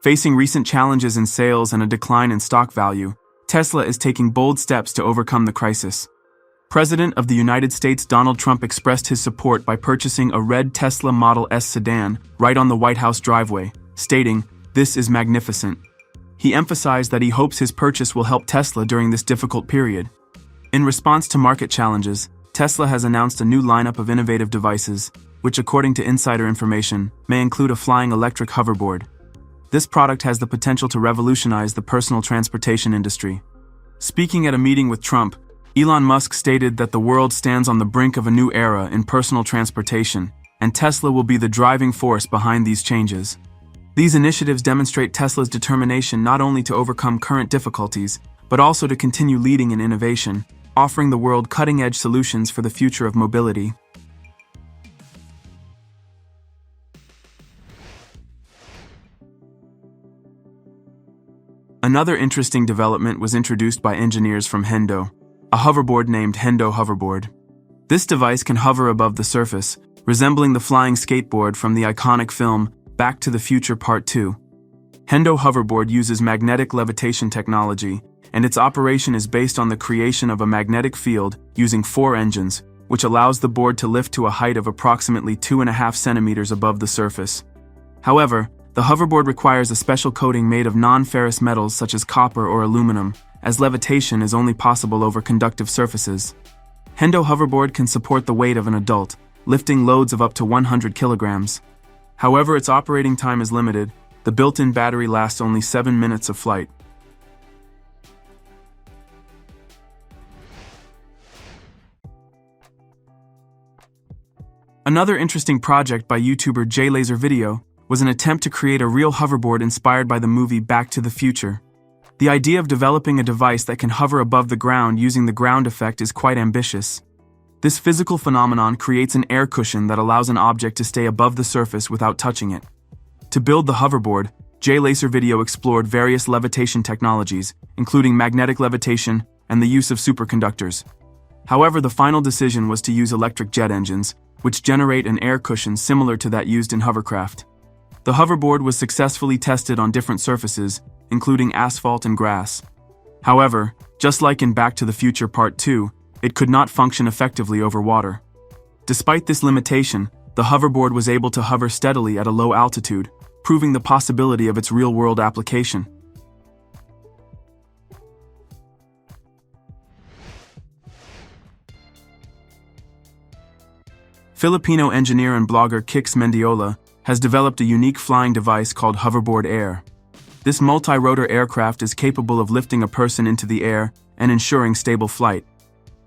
Facing recent challenges in sales and a decline in stock value, Tesla is taking bold steps to overcome the crisis. President of the United States Donald Trump expressed his support by purchasing a red Tesla Model S sedan right on the White House driveway, stating, "This is magnificent." He emphasized that he hopes his purchase will help Tesla during this difficult period. In response to market challenges, Tesla has announced a new lineup of innovative devices, which according to insider information, may include a flying electric hoverboard. This product has the potential to revolutionize the personal transportation industry. Speaking at a meeting with Trump, Elon Musk stated that the world stands on the brink of a new era in personal transportation, and Tesla will be the driving force behind these changes. These initiatives demonstrate Tesla's determination not only to overcome current difficulties, but also to continue leading in innovation, offering the world cutting-edge solutions for the future of mobility. Another interesting development was introduced by engineers from Hendo, a hoverboard named Hendo Hoverboard. This device can hover above the surface, resembling the flying skateboard from the iconic film Back to the Future Part 2. Hendo Hoverboard uses magnetic levitation technology, and its operation is based on the creation of a magnetic field using 4 engines, which allows the board to lift to a height of approximately 2.5 centimeters above the surface. However, the hoverboard requires a special coating made of non-ferrous metals such as copper or aluminum, as levitation is only possible over conductive surfaces. Hendo Hoverboard can support the weight of an adult, lifting loads of up to 100 kilograms. However, its operating time is limited. The built-in battery lasts only 7 minutes of flight. Another interesting project by YouTuber JLaser Video was an attempt to create a real hoverboard inspired by the movie Back to the Future. The idea of developing a device that can hover above the ground using the ground effect is quite ambitious. This physical phenomenon creates an air cushion that allows an object to stay above the surface without touching it. To build the hoverboard, JLaser Video explored various levitation technologies, including magnetic levitation and the use of superconductors. However, the final decision was to use electric jet engines, which generate an air cushion similar to that used in hovercraft. The hoverboard was successfully tested on different surfaces, including asphalt and grass. However, just like in Back to the Future Part 2, it could not function effectively over water. Despite this limitation, the hoverboard was able to hover steadily at a low altitude, proving the possibility of its real-world application. Filipino engineer and blogger Kix Mendiola has developed a unique flying device called Hoverboard Air. This multi-rotor aircraft is capable of lifting a person into the air and ensuring stable flight.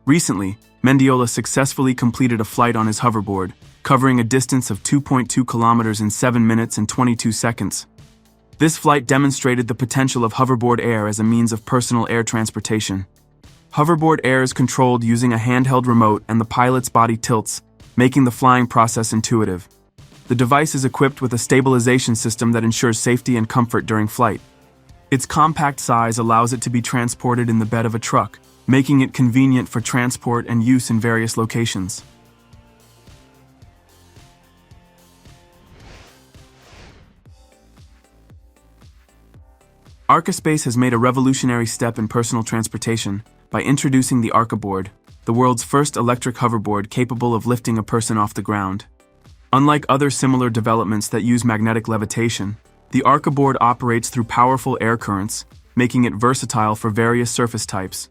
Recently, Mendiola successfully completed a flight on his hoverboard, covering a distance of 2.2 kilometers in 7 minutes and 22 seconds. This flight demonstrated the potential of Hoverboard Air as a means of personal air transportation. Hoverboard Air is controlled using a handheld remote and the pilot's body tilts, making the flying process intuitive. The device is equipped with a stabilization system that ensures safety and comfort during flight. Its compact size allows it to be transported in the bed of a truck, making it convenient for transport and use in various locations. Arcaspace has made a revolutionary step in personal transportation by introducing the Arcaboard, the world's first electric hoverboard capable of lifting a person off the ground. Unlike other similar developments that use magnetic levitation, the Arcaboard operates through powerful air currents, making it versatile for various surface types.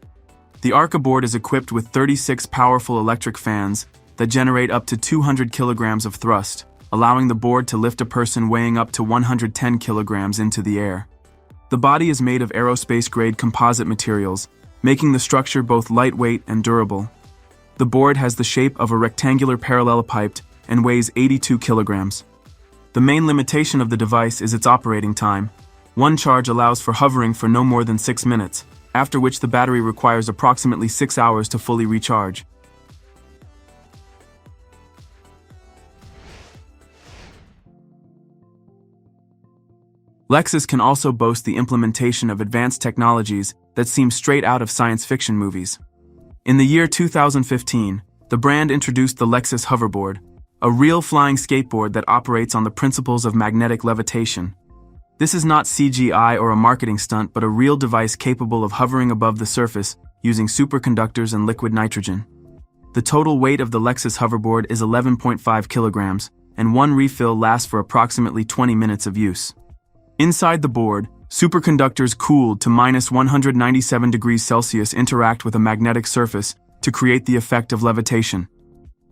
The Arcaboard is equipped with 36 powerful electric fans that generate up to 200 kilograms of thrust, allowing the board to lift a person weighing up to 110 kilograms into the air. The body is made of aerospace-grade composite materials, making the structure both lightweight and durable. The board has the shape of a rectangular parallelepiped and weighs 82 kilograms. The main limitation of the device is its operating time. One charge allows for hovering for no more than 6 minutes, after which the battery requires approximately 6 hours to fully recharge. Lexus can also boast the implementation of advanced technologies that seem straight out of science fiction movies. In the year 2015, the brand introduced the Lexus Hoverboard, a real flying skateboard that operates on the principles of magnetic levitation. This is not CGI or a marketing stunt, but a real device capable of hovering above the surface using superconductors and liquid nitrogen. The total weight of the Lexus Hoverboard is 11.5 kilograms, and one refill lasts for approximately 20 minutes of use. Inside the board, superconductors cooled to -197 degrees Celsius interact with a magnetic surface to create the effect of levitation.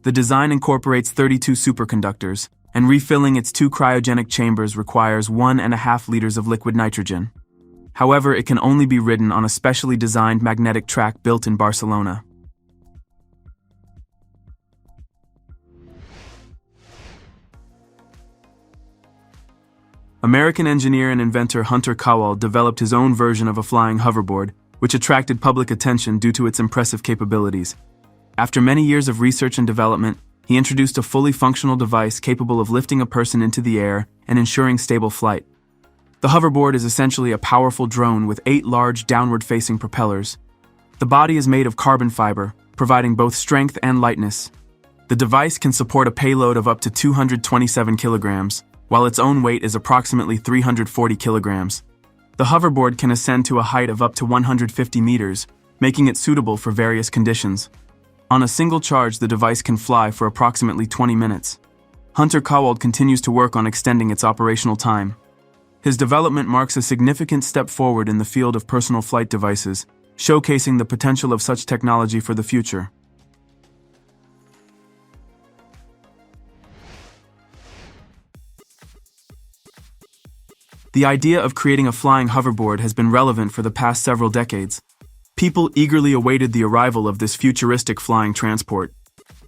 The design incorporates 32 superconductors, and refilling its 2 cryogenic chambers requires 1.5 liters of liquid nitrogen. However, it can only be ridden on a specially designed magnetic track built in Barcelona. American engineer and inventor Hunter Kowal developed his own version of a flying hoverboard, which attracted public attention due to its impressive capabilities. After many years of research and development, he introduced a fully functional device capable of lifting a person into the air and ensuring stable flight. The hoverboard is essentially a powerful drone with 8 large downward-facing propellers. The body is made of carbon fiber, providing both strength and lightness. The device can support a payload of up to 227 kilograms, while its own weight is approximately 340 kilograms. The hoverboard can ascend to a height of up to 150 meters, making it suitable for various conditions. On a single charge, the device can fly for approximately 20 minutes. Hunter Kowal continues to work on extending its operational time. His development marks a significant step forward in the field of personal flight devices, showcasing the potential of such technology for the future. The idea of creating a flying hoverboard has been relevant for the past several decades. People eagerly awaited the arrival of this futuristic flying transport.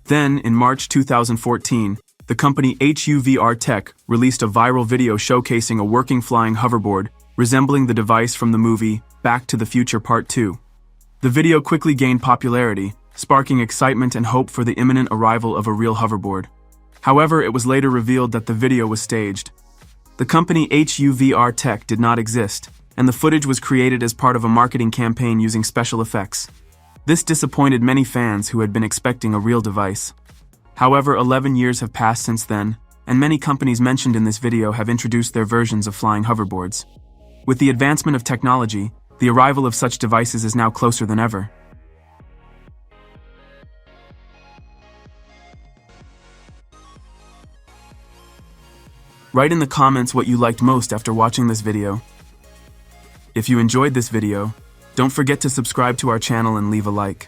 Then, in March 2014, the company HUVR Tech released a viral video showcasing a working flying hoverboard, resembling the device from the movie Back to the Future Part 2. The video quickly gained popularity, sparking excitement and hope for the imminent arrival of a real hoverboard. However, it was later revealed that the video was staged. The company HUVR Tech did not exist, and the footage was created as part of a marketing campaign using special effects. This disappointed many fans who had been expecting a real device. However, 11 years have passed since then, and many companies mentioned in this video have introduced their versions of flying hoverboards. With the advancement of technology, the arrival of such devices is now closer than ever. Write in the comments what you liked most after watching this video. If you enjoyed this video, don't forget to subscribe to our channel and leave a like.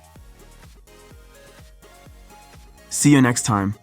See you next time.